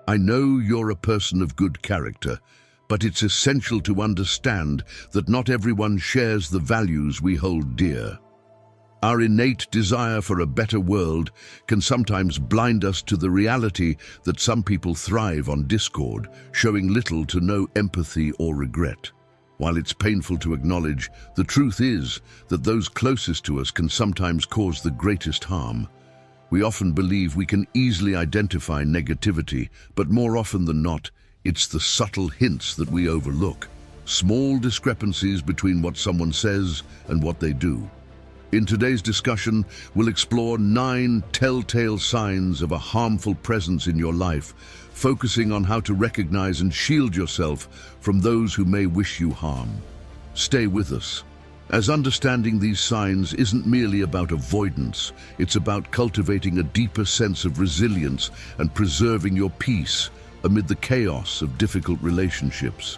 I know you're a person of good character, but it's essential to understand that not everyone shares the values we hold dear. Our innate desire for a better world can sometimes blind us to the reality that some people thrive on discord, showing little to no empathy or regret. While it's painful to acknowledge, the truth is that those closest to us can sometimes cause the greatest harm. We often believe we can easily identify negativity, but more often than not, it's the subtle hints that we overlook, small discrepancies between what someone says and what they do. In today's discussion, we'll explore 9 telltale signs of a harmful presence in your life, focusing on how to recognize and shield yourself from those who may wish you harm. Stay with us, as understanding these signs isn't merely about avoidance, it's about cultivating a deeper sense of resilience and preserving your peace amid the chaos of difficult relationships.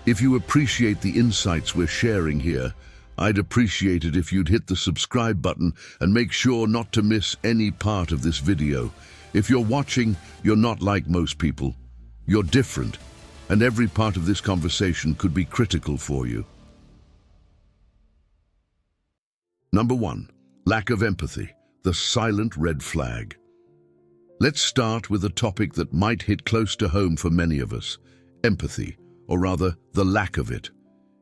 If you appreciate the insights we're sharing here, I'd appreciate it if you'd hit the subscribe button and make sure not to miss any part of this video. If you're watching, you're not like most people. You're different, and every part of this conversation could be critical for you. Number 1, lack of empathy, the silent red flag. Let's start with a topic that might hit close to home for many of us: empathy, or rather, the lack of it.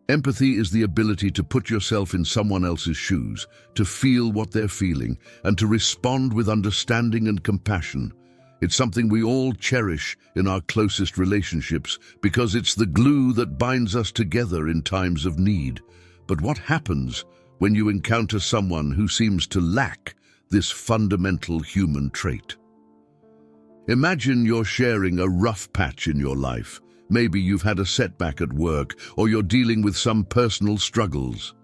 Empathy is the ability to put yourself in someone else's shoes, to feel what they're feeling, and to respond with understanding and compassion. It's something we all cherish in our closest relationships because it's the glue that binds us together in times of need. But what happens when you encounter someone who seems to lack this fundamental human trait? Imagine you're sharing a rough patch in your life. Maybe you've had a setback at work, or you're dealing with some personal struggles.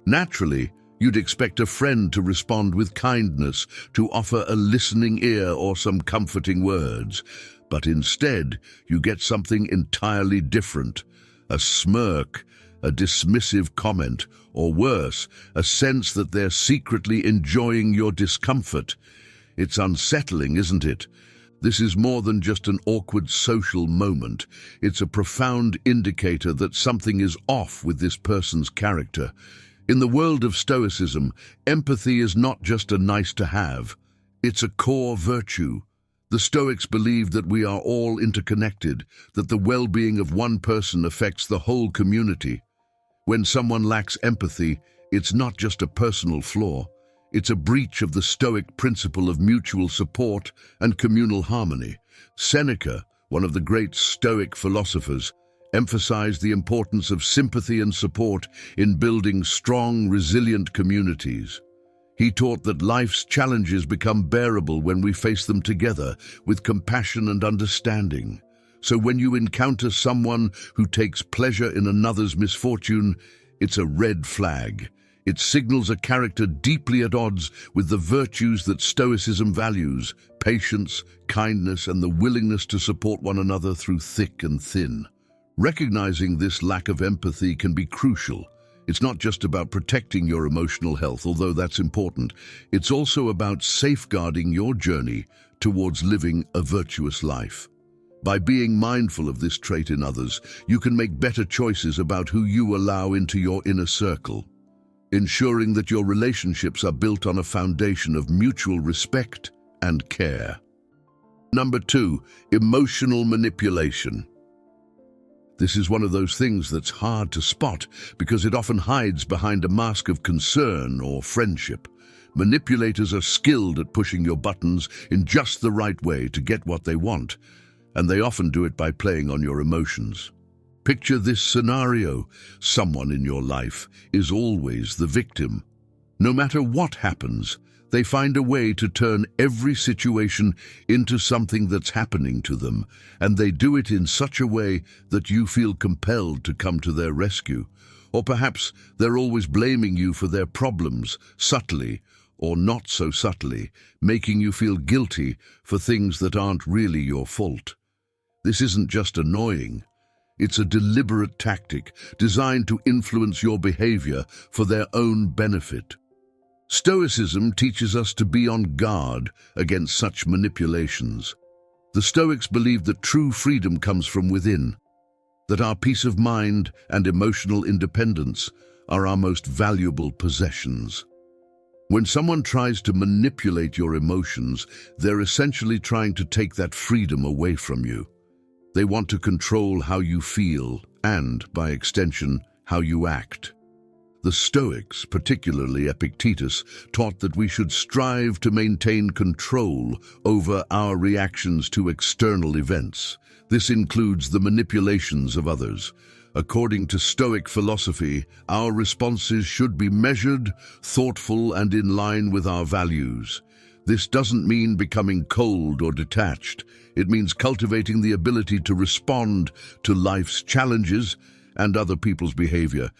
Naturally, you'd expect a friend to respond with kindness, to offer a listening ear or some comforting words. But instead, you get something entirely different: a smirk, a dismissive comment, or worse, a sense that they're secretly enjoying your discomfort. It's unsettling, isn't it? This is more than just an awkward social moment. It's a profound indicator that something is off with this person's character. In the world of Stoicism, empathy is not just a nice-to-have. It's a core virtue. The Stoics believe that we are all interconnected, that the well-being of one person affects the whole community. When someone lacks empathy, it's not just a personal flaw. It's a breach of the Stoic principle of mutual support and communal harmony. Seneca, one of the great Stoic philosophers, emphasized the importance of sympathy and support in building strong, resilient communities. He taught that life's challenges become bearable when we face them together with compassion and understanding. So when you encounter someone who takes pleasure in another's misfortune, it's a red flag. It signals a character deeply at odds with the virtues that Stoicism values: patience, kindness, and the willingness to support one another through thick and thin. Recognizing this lack of empathy can be crucial. It's not just about protecting your emotional health, although that's important. It's also about safeguarding your journey towards living a virtuous life. By being mindful of this trait in others, you can make better choices about who you allow into your inner circle, ensuring that your relationships are built on a foundation of mutual respect and care. Number 2, emotional manipulation. This is one of those things that's hard to spot because it often hides behind a mask of concern or friendship. Manipulators are skilled at pushing your buttons in just the right way to get what they want, and they often do it by playing on your emotions. Picture this scenario: someone in your life is always the victim. No matter what happens, they find a way to turn every situation into something that's happening to them, and they do it in such a way that you feel compelled to come to their rescue. Or perhaps they're always blaming you for their problems, subtly or not so subtly, making you feel guilty for things that aren't really your fault. This isn't just annoying. It's a deliberate tactic designed to influence your behavior for their own benefit. Stoicism teaches us to be on guard against such manipulations. The Stoics believed that true freedom comes from within, that our peace of mind and emotional independence are our most valuable possessions. When someone tries to manipulate your emotions, they're essentially trying to take that freedom away from you. They want to control how you feel and, by extension, how you act. The Stoics, particularly Epictetus, taught that we should strive to maintain control over our reactions to external events. This includes the manipulations of others. According to Stoic philosophy, our responses should be measured, thoughtful, and in line with our values. This doesn't mean becoming cold or detached. It means cultivating the ability to respond to life's challenges and other people's behavior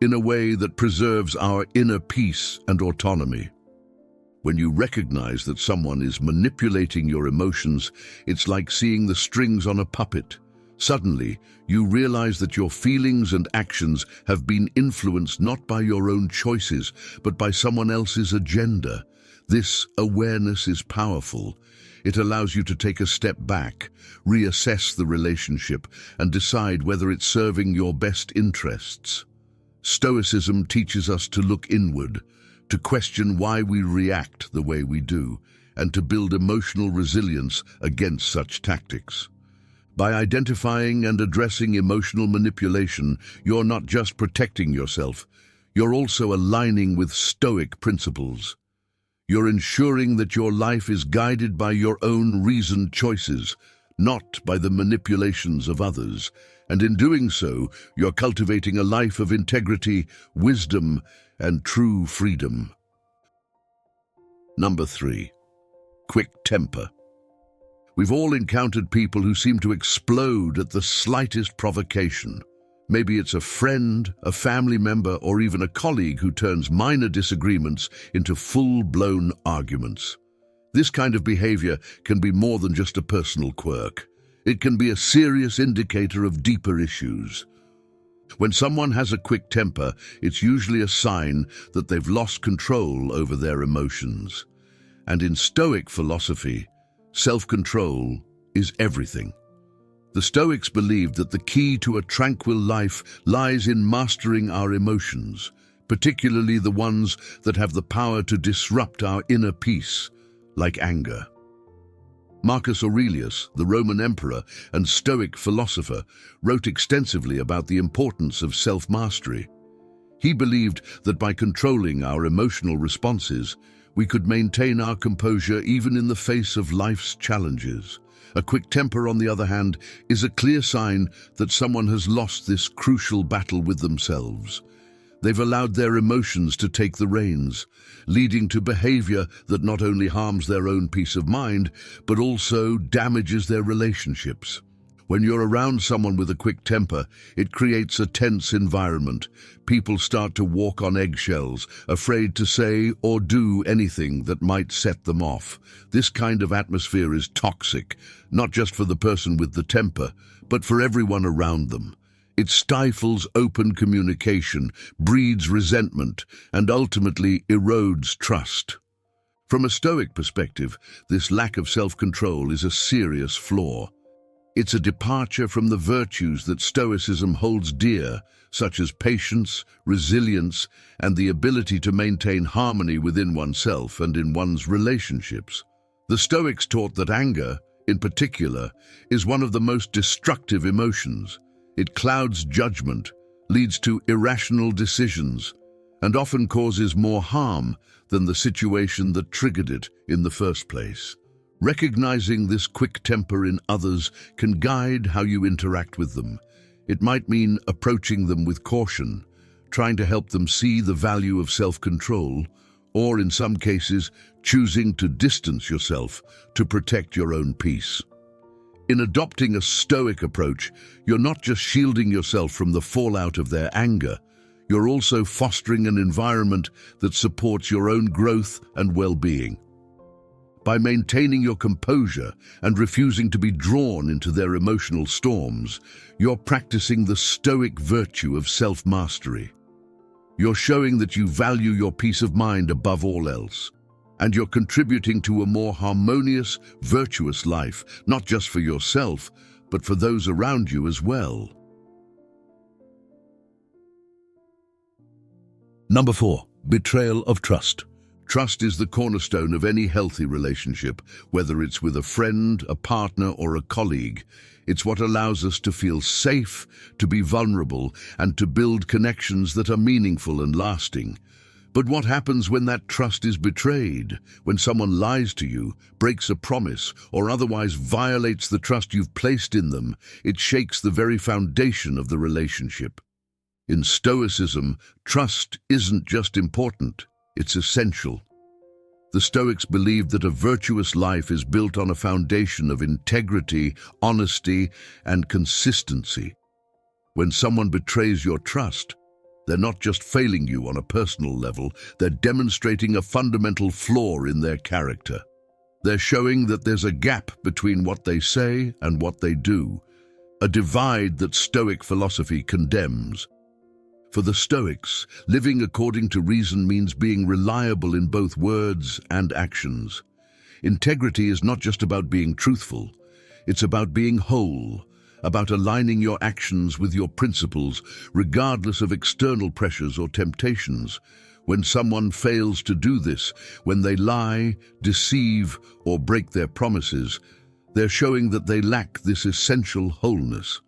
in a way that preserves our inner peace and autonomy. When you recognize that someone is manipulating your emotions, it's like seeing the strings on a puppet. Suddenly, you realize that your feelings and actions have been influenced not by your own choices, but by someone else's agenda. This awareness is powerful. It allows you to take a step back, reassess the relationship, and decide whether it's serving your best interests. Stoicism teaches us to look inward, to question why we react the way we do, and to build emotional resilience against such tactics. By identifying and addressing emotional manipulation, you're not just protecting yourself, you're also aligning with Stoic principles. You're ensuring that your life is guided by your own reasoned choices, not by the manipulations of others. And in doing so, you're cultivating a life of integrity, wisdom, and true freedom. Number 3. Quick temper. We've all encountered people who seem to explode at the slightest provocation. Maybe it's a friend, a family member, or even a colleague who turns minor disagreements into full-blown arguments. This kind of behavior can be more than just a personal quirk. It can be a serious indicator of deeper issues. When someone has a quick temper, it's usually a sign that they've lost control over their emotions. And in Stoic philosophy, self-control is everything. The Stoics believed that the key to a tranquil life lies in mastering our emotions, particularly the ones that have the power to disrupt our inner peace, like anger. Marcus Aurelius, the Roman emperor and Stoic philosopher, wrote extensively about the importance of self-mastery. He believed that by controlling our emotional responses, we could maintain our composure even in the face of life's challenges. A quick temper, on the other hand, is a clear sign that someone has lost this crucial battle with themselves. They've allowed their emotions to take the reins, leading to behavior that not only harms their own peace of mind, but also damages their relationships. When you're around someone with a quick temper, it creates a tense environment. People start to walk on eggshells, afraid to say or do anything that might set them off. This kind of atmosphere is toxic, not just for the person with the temper, but for everyone around them. It stifles open communication, breeds resentment, and ultimately erodes trust. From a Stoic perspective, this lack of self-control is a serious flaw. It's a departure from the virtues that Stoicism holds dear, such as patience, resilience, and the ability to maintain harmony within oneself and in one's relationships. The Stoics taught that anger, in particular, is one of the most destructive emotions. It clouds judgment, leads to irrational decisions, and often causes more harm than the situation that triggered it in the first place. Recognizing this quick temper in others can guide how you interact with them. It might mean approaching them with caution, trying to help them see the value of self-control, or in some cases, choosing to distance yourself to protect your own peace. In adopting a Stoic approach, you're not just shielding yourself from the fallout of their anger, you're also fostering an environment that supports your own growth and well-being. By maintaining your composure and refusing to be drawn into their emotional storms, you're practicing the Stoic virtue of self-mastery. You're showing that you value your peace of mind above all else. and you're contributing to a more harmonious, virtuous life, not just for yourself, but for those around you as well. Number 4, betrayal of trust. Trust is the cornerstone of any healthy relationship, whether it's with a friend, a partner, or a colleague. It's what allows us to feel safe, to be vulnerable, and to build connections that are meaningful and lasting. But what happens when that trust is betrayed? When someone lies to you, breaks a promise, or otherwise violates the trust you've placed in them, it shakes the very foundation of the relationship. In Stoicism, trust isn't just important, it's essential. The Stoics believed that a virtuous life is built on a foundation of integrity, honesty, and consistency. When someone betrays your trust, they're not just failing you on a personal level, they're demonstrating a fundamental flaw in their character. They're showing that there's a gap between what they say and what they do, a divide that Stoic philosophy condemns. For the Stoics, living according to reason means being reliable in both words and actions. Integrity is not just about being truthful, it's about being whole, about aligning your actions with your principles, regardless of external pressures or temptations. When someone fails to do this, when they lie, deceive, or break their promises, they're showing that they lack this essential wholeness.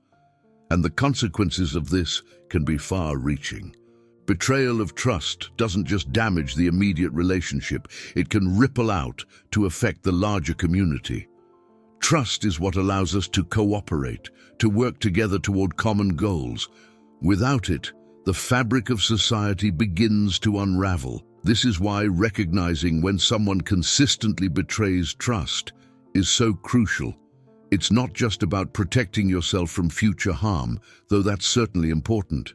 And the consequences of this can be far-reaching. Betrayal of trust doesn't just damage the immediate relationship, it can ripple out to affect the larger community. Trust is what allows us to cooperate, to work together toward common goals. Without it, the fabric of society begins to unravel. This is why recognizing when someone consistently betrays trust is so crucial. It's not just about protecting yourself from future harm, though that's certainly important.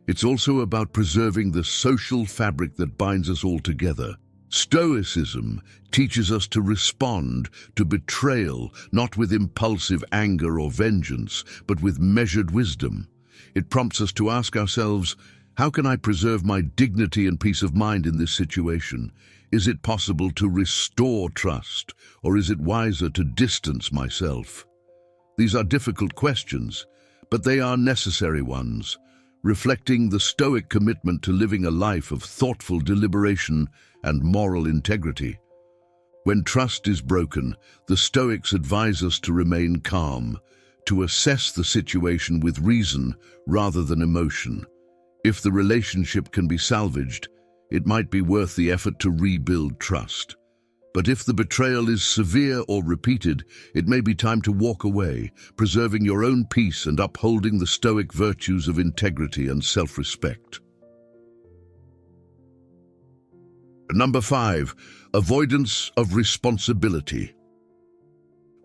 It's also about preserving the social fabric that binds us all together. Stoicism teaches us to respond to betrayal not with impulsive anger or vengeance, but with measured wisdom. It prompts us to ask ourselves, how can I preserve my dignity and peace of mind in this situation? Is it possible to restore trust, or is it wiser to distance myself? These are difficult questions, but they are necessary ones, reflecting the Stoic commitment to living a life of thoughtful deliberation and moral integrity. When trust is broken, the Stoics advise us to remain calm, to assess the situation with reason rather than emotion. If the relationship can be salvaged, it might be worth the effort to rebuild trust. But if the betrayal is severe or repeated, it may be time to walk away, preserving your own peace and upholding the Stoic virtues of integrity and self-respect. Number 5, avoidance of responsibility.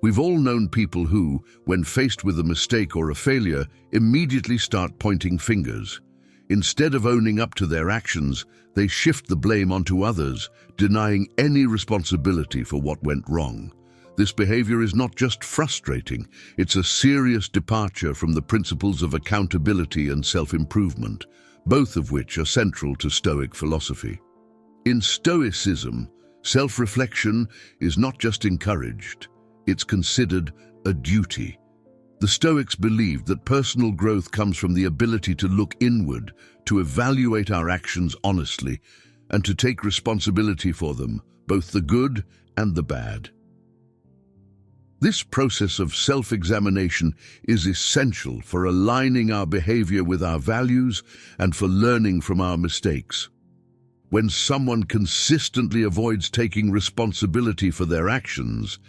We've all known people who, when faced with a mistake or a failure, immediately start pointing fingers. Instead of owning up to their actions, they shift the blame onto others, denying any responsibility for what went wrong. This behavior is not just frustrating, it's a serious departure from the principles of accountability and self-improvement, both of which are central to Stoic philosophy. In Stoicism, self-reflection is not just encouraged, it's considered a duty. The Stoics believed that personal growth comes from the ability to look inward, to evaluate our actions honestly, and to take responsibility for them, both the good and the bad. This process of self-examination is essential for aligning our behavior with our values and for learning from our mistakes. When someone consistently avoids taking responsibility for their actions,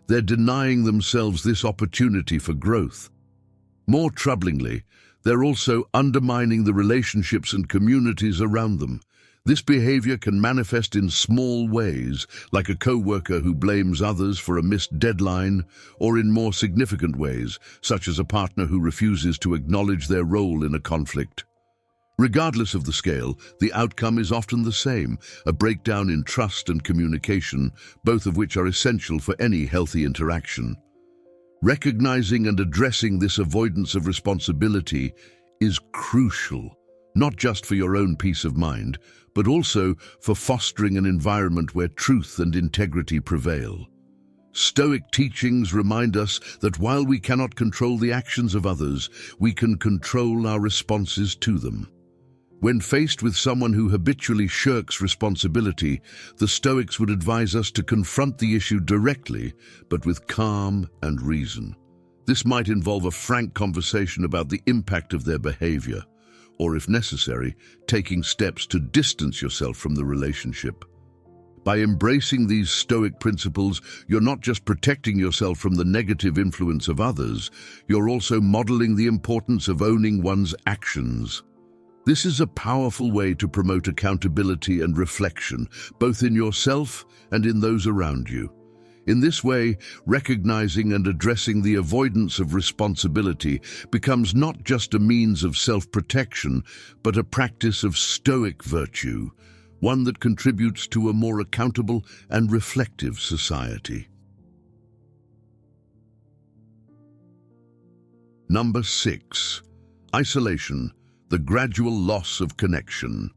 they're denying themselves this opportunity for growth. More troublingly, they're also undermining the relationships and communities around them. This behavior can manifest in small ways, like a co-worker who blames others for a missed deadline, or in more significant ways, such as a partner who refuses to acknowledge their role in a conflict. Regardless of the scale, the outcome is often the same, a breakdown in trust and communication, both of which are essential for any healthy interaction. Recognizing and addressing this avoidance of responsibility is crucial. not just for your own peace of mind, but also for fostering an environment where truth and integrity prevail. Stoic teachings remind us that while we cannot control the actions of others, we can control our responses to them. When faced with someone who habitually shirks responsibility, the Stoics would advise us to confront the issue directly, but with calm and reason. This might involve a frank conversation about the impact of their behavior, or if necessary, taking steps to distance yourself from the relationship. By embracing these Stoic principles, you're not just protecting yourself from the negative influence of others, you're also modeling the importance of owning one's actions. This is a powerful way to promote accountability and reflection, both in yourself and in those around you. In this way, recognizing and addressing the avoidance of responsibility becomes not just a means of self-protection, but a practice of Stoic virtue, one that contributes to a more accountable and reflective society. Number 6. Isolation, the gradual loss of connection.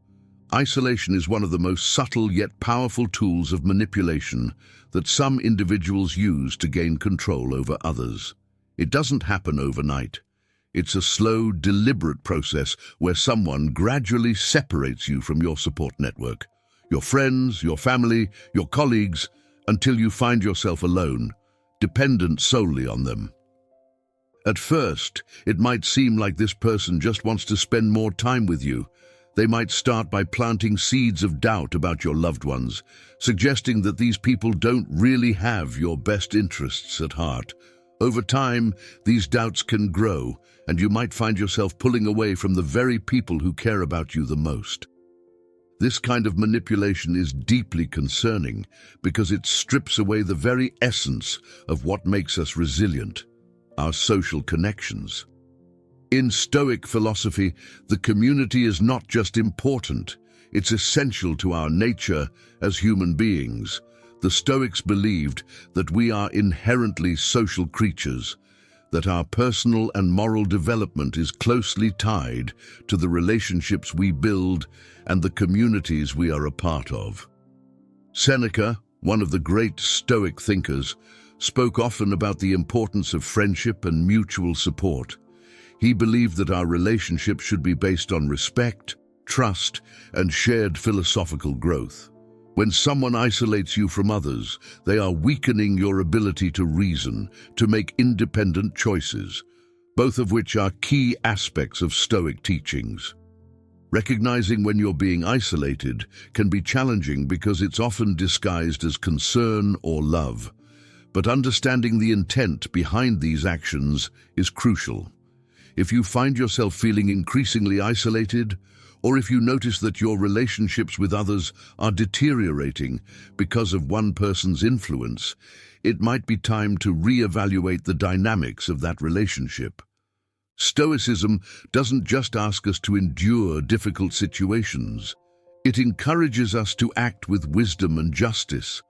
Isolation is one of the most subtle yet powerful tools of manipulation that some individuals use to gain control over others. It doesn't happen overnight. It's a slow, deliberate process where someone gradually separates you from your support network, your friends, your family, your colleagues, until you find yourself alone, dependent solely on them. At first, it might seem like this person just wants to spend more time with you. They might start by planting seeds of doubt about your loved ones, suggesting that these people don't really have your best interests at heart. Over time, these doubts can grow, and you might find yourself pulling away from the very people who care about you the most. This kind of manipulation is deeply concerning because it strips away the very essence of what makes us resilient, our social connections. In Stoic philosophy, the community is not just important, it's essential to our nature as human beings. The Stoics believed that we are inherently social creatures, that our personal and moral development is closely tied to the relationships we build and the communities we are a part of. Seneca, one of the great Stoic thinkers, spoke often about the importance of friendship and mutual support. He believed that our relationships should be based on respect, trust, and shared philosophical growth. When someone isolates you from others, they are weakening your ability to reason, to make independent choices, both of which are key aspects of Stoic teachings. Recognizing when you're being isolated can be challenging because it's often disguised as concern or love. But understanding the intent behind these actions is crucial. If you find yourself feeling increasingly isolated, or if you notice that your relationships with others are deteriorating because of one person's influence, it might be time to reevaluate the dynamics of that relationship. Stoicism doesn't just ask us to endure difficult situations. It encourages us to act with wisdom and justice.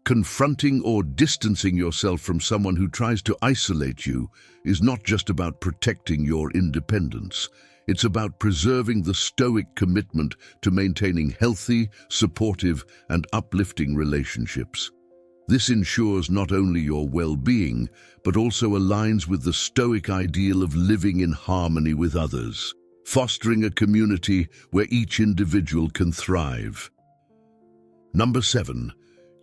Confronting or distancing yourself from someone who tries to isolate you is not just about protecting your independence. It's about preserving the Stoic commitment to maintaining healthy, supportive, and uplifting relationships. This ensures not only your well-being, but also aligns with the Stoic ideal of living in harmony with others, fostering a community where each individual can thrive. Number 7.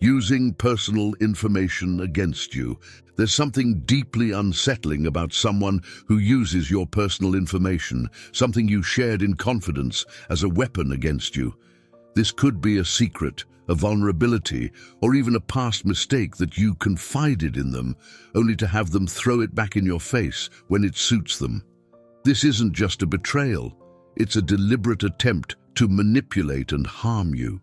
Using personal information against you. There's something deeply unsettling about someone who uses your personal information, something you shared in confidence, as a weapon against you. This could be a secret, a vulnerability, or even a past mistake that you confided in them, only to have them throw it back in your face when it suits them. This isn't just a betrayal, it's a deliberate attempt to manipulate and harm you.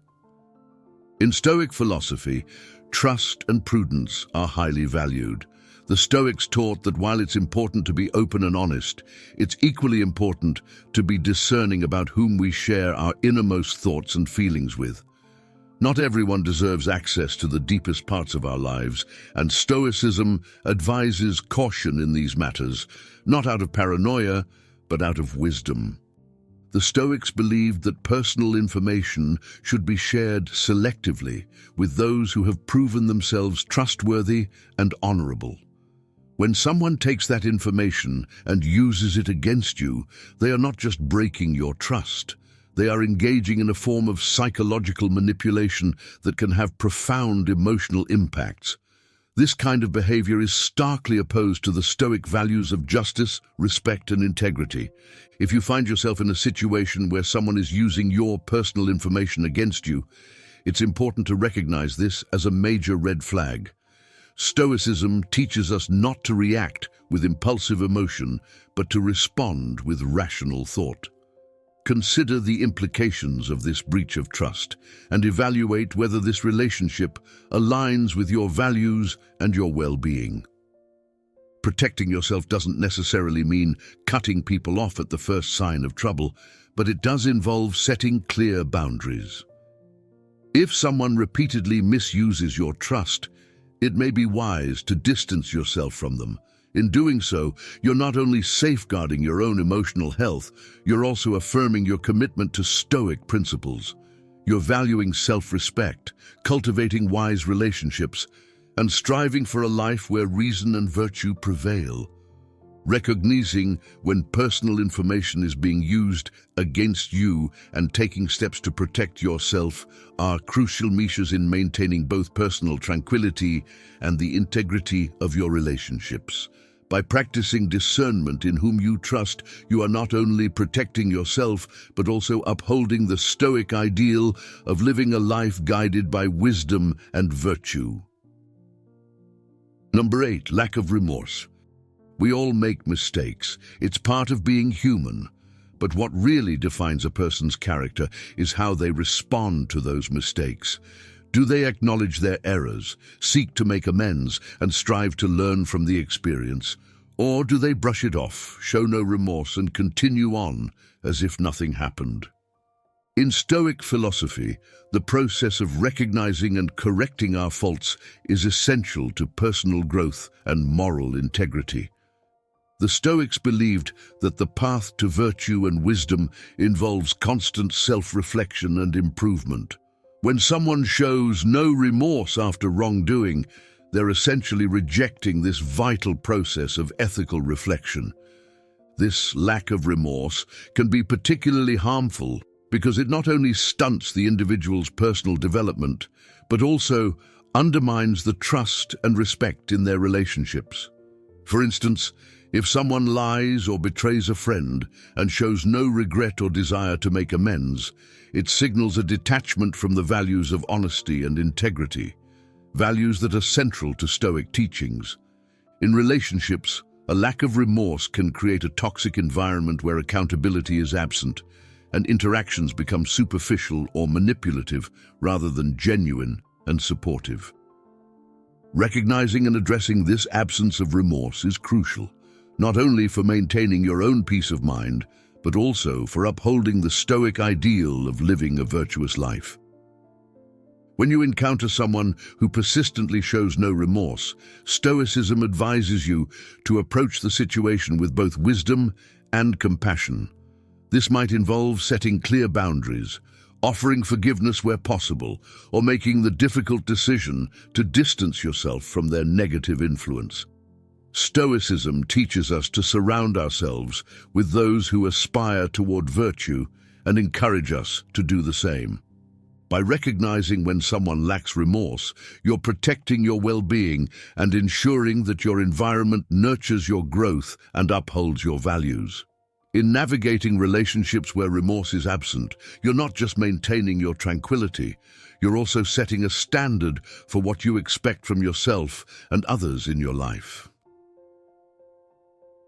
In Stoic philosophy, trust and prudence are highly valued. The Stoics taught that while it's important to be open and honest, it's equally important to be discerning about whom we share our innermost thoughts and feelings with. Not everyone deserves access to the deepest parts of our lives, and Stoicism advises caution in these matters, not out of paranoia, but out of wisdom. The The Stoics believed that personal information should be shared selectively with those who have proven themselves trustworthy and honorable. When someone takes that information and uses it against you, they are not just breaking your trust. They are engaging in a form of psychological manipulation that can have profound emotional impacts. This kind of behavior is starkly opposed to the Stoic values of justice, respect, and integrity. If you find yourself in a situation where someone is using your personal information against you, it's important to recognize this as a major red flag. Stoicism teaches us not to react with impulsive emotion, but to respond with rational thought. Consider the implications of this breach of trust and evaluate whether this relationship aligns with your values and your well-being. Protecting yourself doesn't necessarily mean cutting people off at the first sign of trouble, but it does involve setting clear boundaries. If someone repeatedly misuses your trust, it may be wise to distance yourself from them. In doing so, you're not only safeguarding your own emotional health, you're also affirming your commitment to Stoic principles. You're valuing self-respect, cultivating wise relationships, and striving for a life where reason and virtue prevail. Recognizing when personal information is being used against you and taking steps to protect yourself are crucial measures in maintaining both personal tranquility and the integrity of your relationships. By practicing discernment in whom you trust, you are not only protecting yourself, but also upholding the Stoic ideal of living a life guided by wisdom and virtue. Number 8, lack of remorse. We all make mistakes. It's part of being human. But what really defines a person's character is how they respond to those mistakes. Do they acknowledge their errors, seek to make amends, and strive to learn from the experience? Or do they brush it off, show no remorse, and continue on as if nothing happened? In Stoic philosophy, the process of recognizing and correcting our faults is essential to personal growth and moral integrity. The Stoics believed that the path to virtue and wisdom involves constant self-reflection and improvement. When someone shows no remorse after wrongdoing, they're essentially rejecting this vital process of ethical reflection. This lack of remorse can be particularly harmful because it not only stunts the individual's personal development, but also undermines the trust and respect in their relationships. For instance, if someone lies or betrays a friend and shows no regret or desire to make amends, it signals a detachment from the values of honesty and integrity, values that are central to Stoic teachings. In relationships, a lack of remorse can create a toxic environment where accountability is absent, and interactions become superficial or manipulative rather than genuine and supportive. Recognizing and addressing this absence of remorse is crucial, not only for maintaining your own peace of mind, but also for upholding the Stoic ideal of living a virtuous life. When you encounter someone who persistently shows no remorse, Stoicism advises you to approach the situation with both wisdom and compassion. This might involve setting clear boundaries, offering forgiveness where possible, or making the difficult decision to distance yourself from their negative influence. Stoicism teaches us to surround ourselves with those who aspire toward virtue and encourage us to do the same. By recognizing when someone lacks remorse, you're protecting your well-being and ensuring that your environment nurtures your growth and upholds your values. In navigating relationships where remorse is absent, you're not just maintaining your tranquility, you're also setting a standard for what you expect from yourself and others in your life.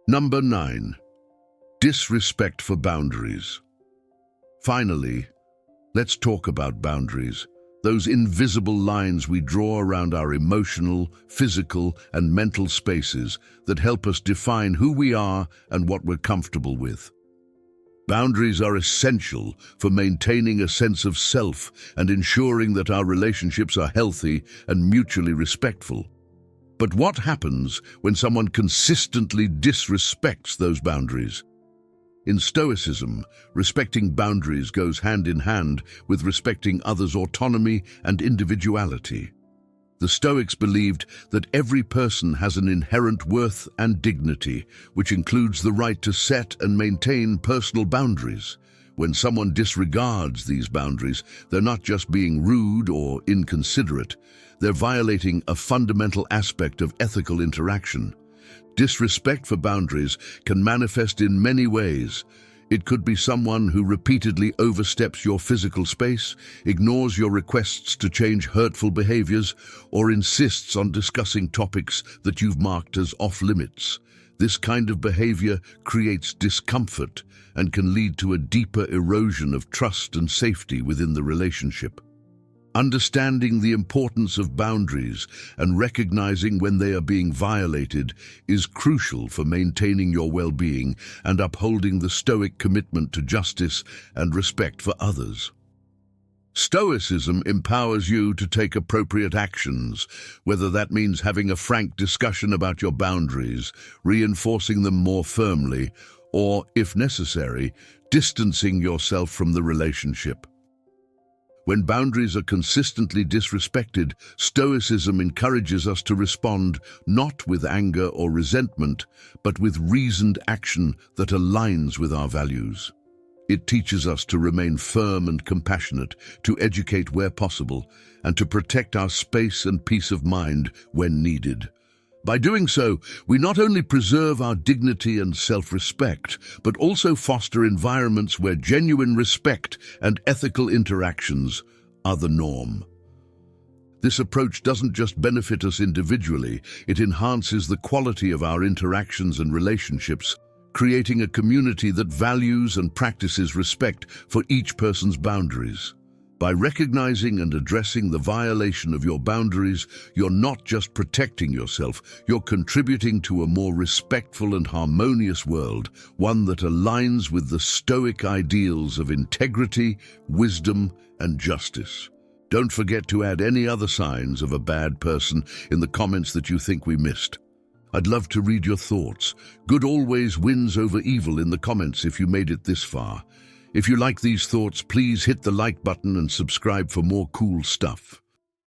Number 9. Disrespect for boundaries. Finally, let's talk about boundaries, those invisible lines we draw around our emotional, physical, and mental spaces that help us define who we are and what we're comfortable with. Boundaries are essential for maintaining a sense of self and ensuring that our relationships are healthy and mutually respectful. But what happens when someone consistently disrespects those boundaries? In Stoicism, respecting boundaries goes hand in hand with respecting others' autonomy and individuality. The Stoics believed that every person has an inherent worth and dignity, which includes the right to set and maintain personal boundaries. When someone disregards these boundaries, they're not just being rude or inconsiderate, they're violating a fundamental aspect of ethical interaction. Disrespect for boundaries can manifest in many ways. It could be someone who repeatedly oversteps your physical space, ignores your requests to change hurtful behaviors, or insists on discussing topics that you've marked as off-limits. This kind of behavior creates discomfort and can lead to a deeper erosion of trust and safety within the relationship. Understanding the importance of boundaries and recognizing when they are being violated is crucial for maintaining your well-being and upholding the Stoic commitment to justice and respect for others. Stoicism empowers you to take appropriate actions, whether that means having a frank discussion about your boundaries, reinforcing them more firmly, or, if necessary, distancing yourself from the relationship. When boundaries are consistently disrespected, Stoicism encourages us to respond not with anger or resentment, but with reasoned action that aligns with our values. It teaches us to remain firm and compassionate, to educate where possible, and to protect our space and peace of mind when needed. By doing so, we not only preserve our dignity and self-respect, but also foster environments where genuine respect and ethical interactions are the norm. This approach doesn't just benefit us individually, it enhances the quality of our interactions and relationships, creating a community that values and practices respect for each person's boundaries. By recognizing and addressing the violation of your boundaries, you're not just protecting yourself, you're contributing to a more respectful and harmonious world, one that aligns with the Stoic ideals of integrity, wisdom, and justice. Don't forget to add any other signs of a bad person in the comments that you think we missed. I'd love to read your thoughts. Good always wins over evil in the comments if you made it this far. If you like these thoughts, please hit the like button and subscribe for more cool stuff.